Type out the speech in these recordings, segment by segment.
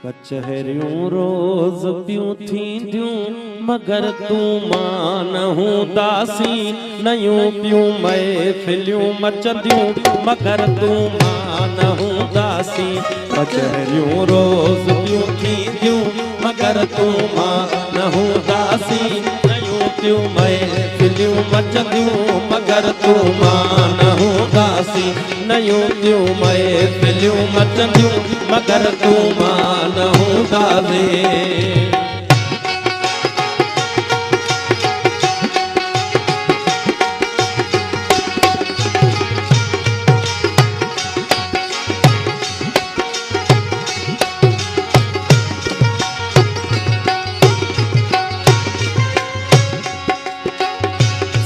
कचहरियूं रोज़ पियूं थींदियूं मगर तूं मां न हूंदासी नयूं पियूं महफ़िलियूं मचंदियूं मगर तूं मां न हूंदासी कचहरियूं रोज़ पियूं थींदियूं मगर तूं मां न हूंदासी नयूं पियूं महफ़िलियूं मचंदियूं मगर तूं मां न हूंदासी नयूं पियूं महफ़िलियूं मचंदियूं मगर तूं मां न हूंदासी।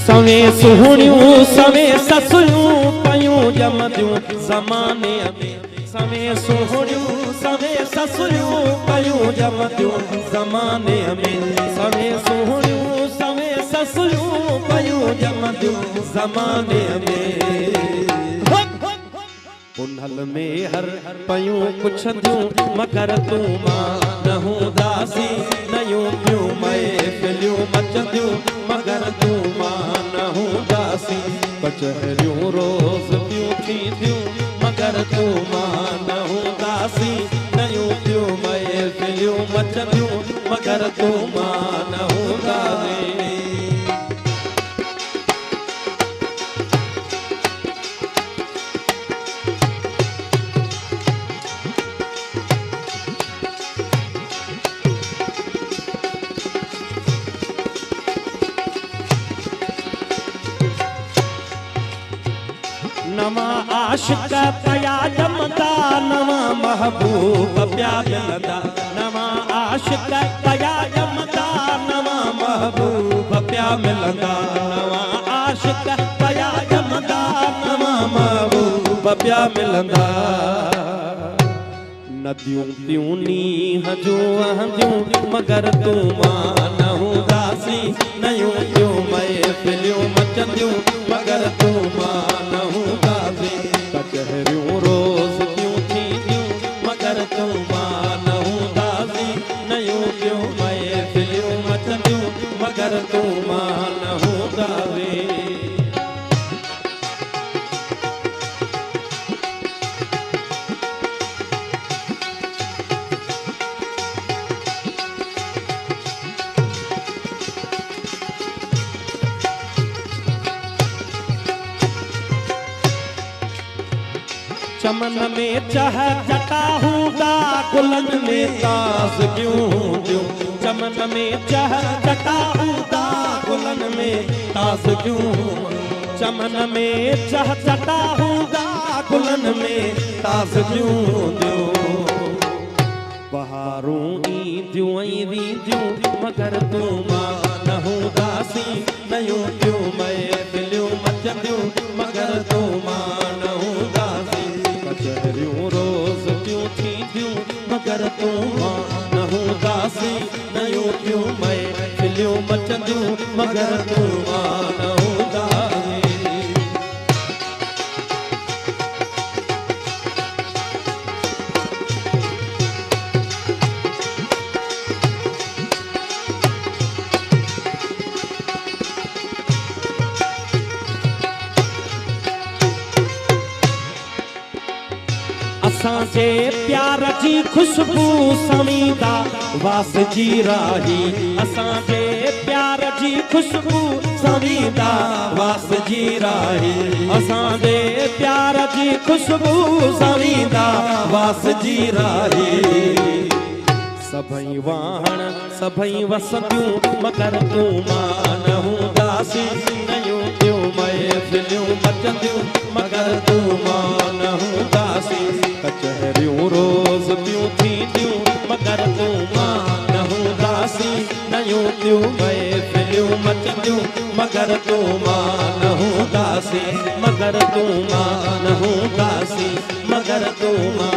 सवे सुहणियूं सवे ससुयूं पयूं जमदियूं ज़माने में सवे सुहणियूं सवे ससुयूं पयूं जमदियूं ज़माने में सवे सुहणियूं सवे ससुयूं पयूं जमदियूं ज़माने में उन्हल में हर पयूं पुछंदियूं मगर तूं मां न हूंदासी नयूं पियूं महफ़िलियूं मचंदियूं मगर तूं मां न हूंदासी कचहरियूं रोज़ पियूं थींदियूं मगर तूं मां न हूंदासी नयूं पियूं महफ़िलियूं मचंदियूं मगर तूं मां न हूंदासी। नवा आशिक पया जमदा नवा महबूब प्या मिलदा नवा आशिक पया जमदा नवा महबूब प्या मिलदा नवा आशिक पया जमदा नवा महबूब प्या मिलदा नदियूं पियूं नीह जूं वहंदियूं मगर तूं मां न हूंदासी नयूं पियूं महफ़िलियूं मचंदियूं मगर तूं मां न हूंदासी कचहरियूं रोज़ पियूं थींदियूं मगर तूं मां न हूंदासी नयूं पियूं महफ़िलियूं मचंदियूं मगर तूं मां न हूंदासी। चमन में चह चटा हूंदा गुलन में ताज़गियूं हूंदियूं चमन में चह चटा हूंदा गुलन में ताज़गियूं चमन में चह चटा हूंदा गुलन में ताज़गियूं हूंदियूं बहारूं ईंदियूं ऐं वेंदियूं मगर तूं मां न हूंदासी नयूं पियूं महफ़िलियूं मचंदियूं मगर तूं मां न हूंदासी कचहरियूं रोज़ पियूं थींदियूं मगर तूं मां न हूंदासी नयूं पियूं महफ़िलियूं मचंदियूं मगर तूं मां न हूंदासी। असांजे प्यार जी खुशबू समीदा वास जी राही असांजे प्यार जी खुशबू समीदा वास जी राही असांजे प्यार जी खुशबू समीदा वास जी राही सभई वाहण सभई वसंदियूं मगर तूं मां न हूंदासी नयूं पियूं महफ़िलियूं मचंदियूं मगर तूं मां न हूंदासी कचहरियूं रोज़ पियूं थींदियूं मगर तूं मां न हूंदासी नयूं पियूं महफ़िलियूं मचंदियूं मगर तूं मां न हूंदासी मगर तूं मां न हूंदासी मगर तूं मां